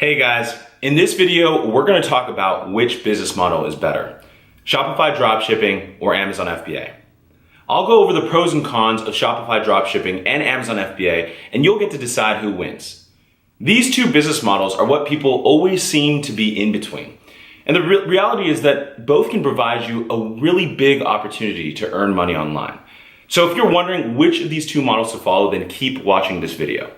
Hey guys, in this video, we're going to talk about which business model is better, Shopify dropshipping or Amazon FBA. I'll go over the pros and cons of Shopify dropshipping and Amazon FBA, and you'll get to decide who wins. These two business models are what people always seem to be in between. And the reality is that both can provide you a really big opportunity to earn money online. So if you're wondering which of these two models to follow, then keep watching this video.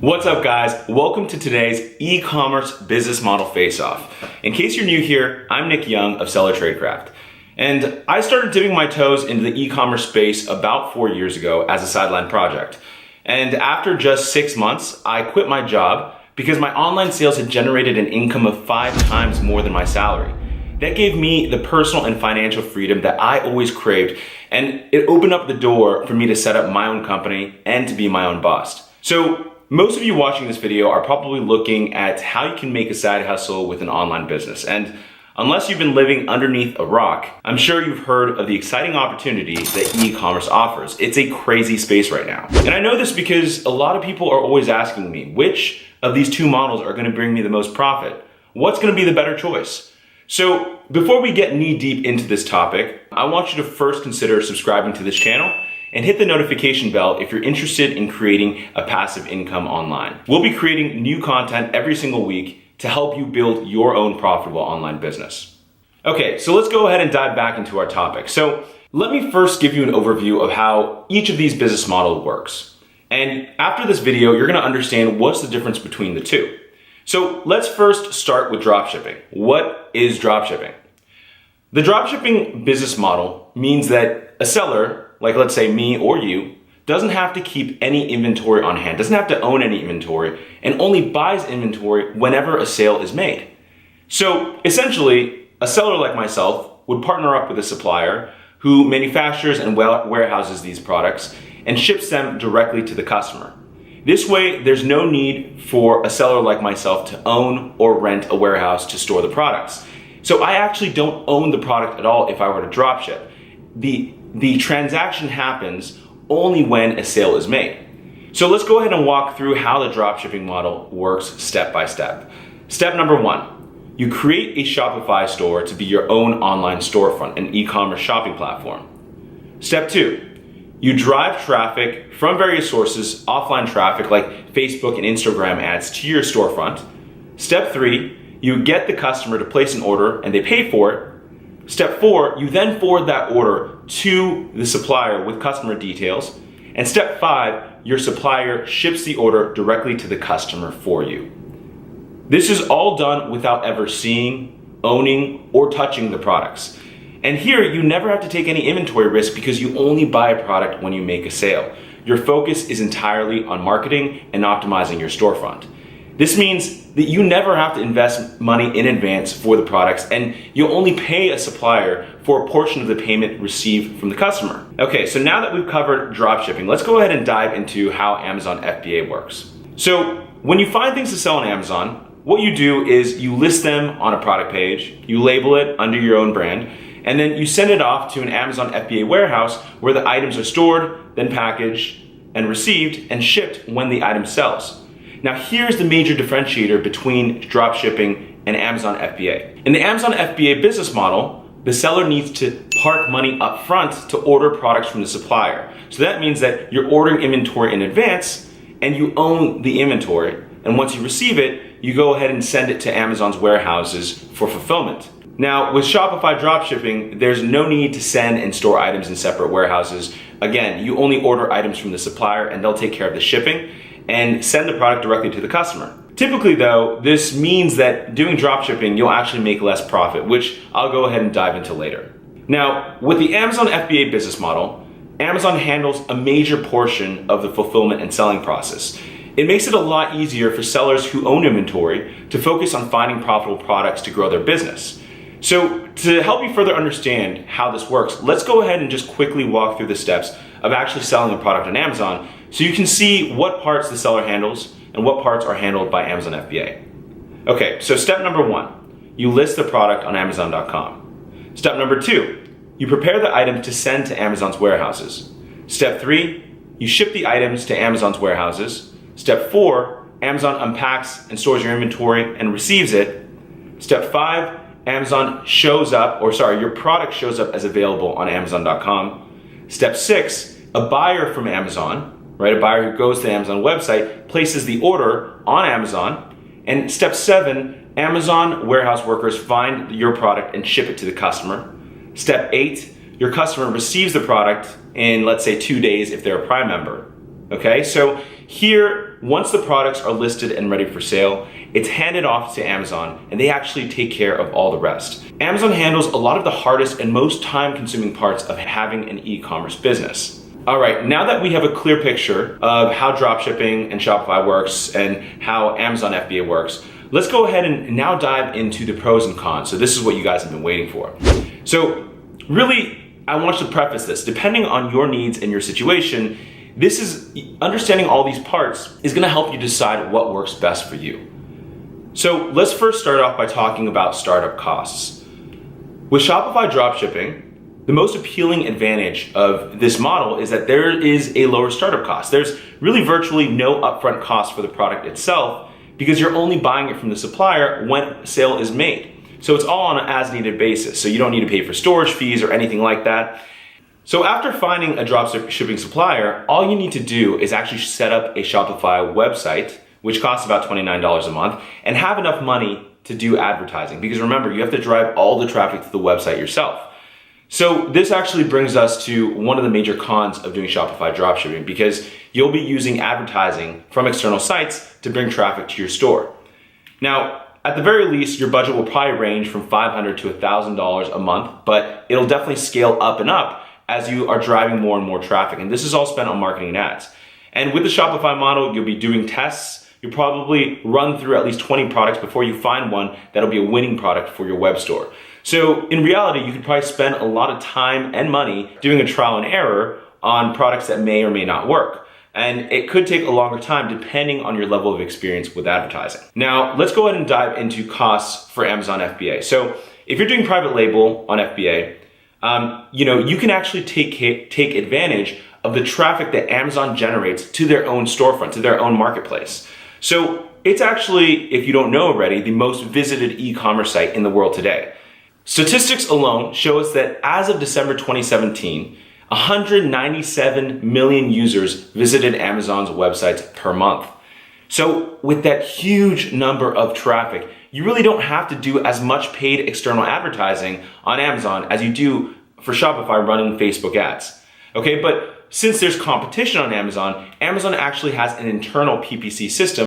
What's up guys? Welcome to today's e-commerce business model face-off. In case you're new here, I'm Nick Young of Seller Tradecraft. And I started dipping my toes into the e-commerce space about 4 years ago as a sideline project. And after just 6 months, I quit my job because my online sales had generated an income of 5 times more than my salary. That gave me the personal and financial freedom that I always craved, and it opened up the door for me to set up my own company and to be my own boss. So most of you watching this video are probably looking at how you can make a side hustle with an online business. And unless you've been living underneath a rock, I'm sure you've heard of the exciting opportunity that e-commerce offers. It's a crazy space right now. And I know this because a lot of people are always asking me, which of these two models are going to bring me the most profit? What's going to be the better choice? So before we get knee deep into this topic, I want you to first consider subscribing to this channel and hit the notification bell if you're interested in creating a passive income online. We'll be creating new content every single week to help you build your own profitable online business. Okay, so let's go ahead and dive back into our topic. So let me first give you an overview of how each of these business models works. And after this video, you're gonna understand what's the difference between the two. So let's first start with dropshipping. What is dropshipping? The dropshipping business model means that a seller, like let's say me or you, doesn't have to keep any inventory on hand, doesn't have to own any inventory, and only buys inventory whenever a sale is made. So essentially, a seller like myself would partner up with a supplier who manufactures and warehouses these products and ships them directly to the customer. This way, there's no need for a seller like myself to own or rent a warehouse to store the products. So I actually don't own the product at all if I were to dropship. The transaction happens only when a sale is made. So let's go ahead and walk through how the dropshipping model works step by step. Step number 1, you create a Shopify store to be your own online storefront, an e-commerce shopping platform. Step 2, you drive traffic from various sources, offline traffic like Facebook and Instagram ads, to your storefront. Step 3, you get the customer to place an order and they pay for it. Step 4, you then forward that order to the supplier with customer details. And step 5, your supplier ships the order directly to the customer for you. This is all done without ever seeing, owning, or touching the products. And here, you never have to take any inventory risk because you only buy a product when you make a sale. Your focus is entirely on marketing and optimizing your storefront. This means that you never have to invest money in advance for the products, and you'll only pay a supplier for a portion of the payment received from the customer. Okay, so now that we've covered dropshipping, let's go ahead and dive into how Amazon FBA works. So when you find things to sell on Amazon, what you do is you list them on a product page, you label it under your own brand, and then you send it off to an Amazon FBA warehouse where the items are stored, then packaged and received and shipped when the item sells. Now here's the major differentiator between dropshipping and Amazon FBA. In the Amazon FBA business model, the seller needs to park money up front to order products from the supplier. So that means that you're ordering inventory in advance and you own the inventory. And once you receive it, you go ahead and send it to Amazon's warehouses for fulfillment. Now with Shopify dropshipping, there's no need to send and store items in separate warehouses. Again, you only order items from the supplier and they'll take care of the shipping and send the product directly to the customer. Typically though, this means that doing dropshipping, you'll actually make less profit, which I'll go ahead and dive into later. Now, with the Amazon FBA business model, Amazon handles a major portion of the fulfillment and selling process. It makes it a lot easier for sellers who own inventory to focus on finding profitable products to grow their business. So to help you further understand how this works, let's go ahead and just quickly walk through the steps of actually selling a product on Amazon so you can see what parts the seller handles and what parts are handled by Amazon FBA. Okay, so step number 1, you list the product on Amazon.com. Step number 2, you prepare the item to send to Amazon's warehouses. Step 3, you ship the items to Amazon's warehouses. Step 4, Amazon unpacks and stores your inventory and receives it. Step 5, Amazon shows up, your product shows up as available on Amazon.com. Step 6, a buyer from Amazon, right? A buyer who goes to the Amazon website, places the order on Amazon. And step 7, Amazon warehouse workers find your product and ship it to the customer. Step 8, your customer receives the product in, let's say, 2 days if they're a Prime member. Okay, so here, once the products are listed and ready for sale, it's handed off to Amazon and they actually take care of all the rest. Amazon handles a lot of the hardest and most time-consuming parts of having an e-commerce business. All right, now that we have a clear picture of how dropshipping and Shopify works and how Amazon FBA works, let's go ahead and now dive into the pros and cons. So this is what you guys have been waiting for. So really, I want you to preface this. Depending on your needs and your situation, understanding all these parts is gonna help you decide what works best for you. So let's first start off by talking about startup costs. With Shopify dropshipping, the most appealing advantage of this model is that there is a lower startup cost. There's really virtually no upfront cost for the product itself because you're only buying it from the supplier when a sale is made. So it's all on an as-needed basis. So you don't need to pay for storage fees or anything like that. So after finding a dropshipping supplier, all you need to do is actually set up a Shopify website, which costs about $29 a month, and have enough money to do advertising. Because remember, you have to drive all the traffic to the website yourself. So this actually brings us to one of the major cons of doing Shopify dropshipping, because you'll be using advertising from external sites to bring traffic to your store. Now, at the very least, your budget will probably range from $500 to $1,000 a month, but it'll definitely scale up and up as you are driving more and more traffic. And this is all spent on marketing and ads. And with the Shopify model, you'll be doing tests. You'll probably run through at least 20 products before you find one that'll be a winning product for your web store. So in reality, you could probably spend a lot of time and money doing a trial and error on products that may or may not work. And it could take a longer time depending on your level of experience with advertising. Now, let's go ahead and dive into costs for Amazon FBA. So if you're doing private label on FBA, you can actually take advantage of the traffic that Amazon generates to their own storefront, to their own marketplace. So it's actually, if you don't know already, the most visited e-commerce site in the world today. Statistics alone show us that as of December 2017, 197 million users visited Amazon's websites per month. So with that huge number of traffic, you really don't have to do as much paid external advertising on Amazon as you do for Shopify running Facebook ads. Okay, but since there's competition on Amazon, Amazon actually has an internal PPC system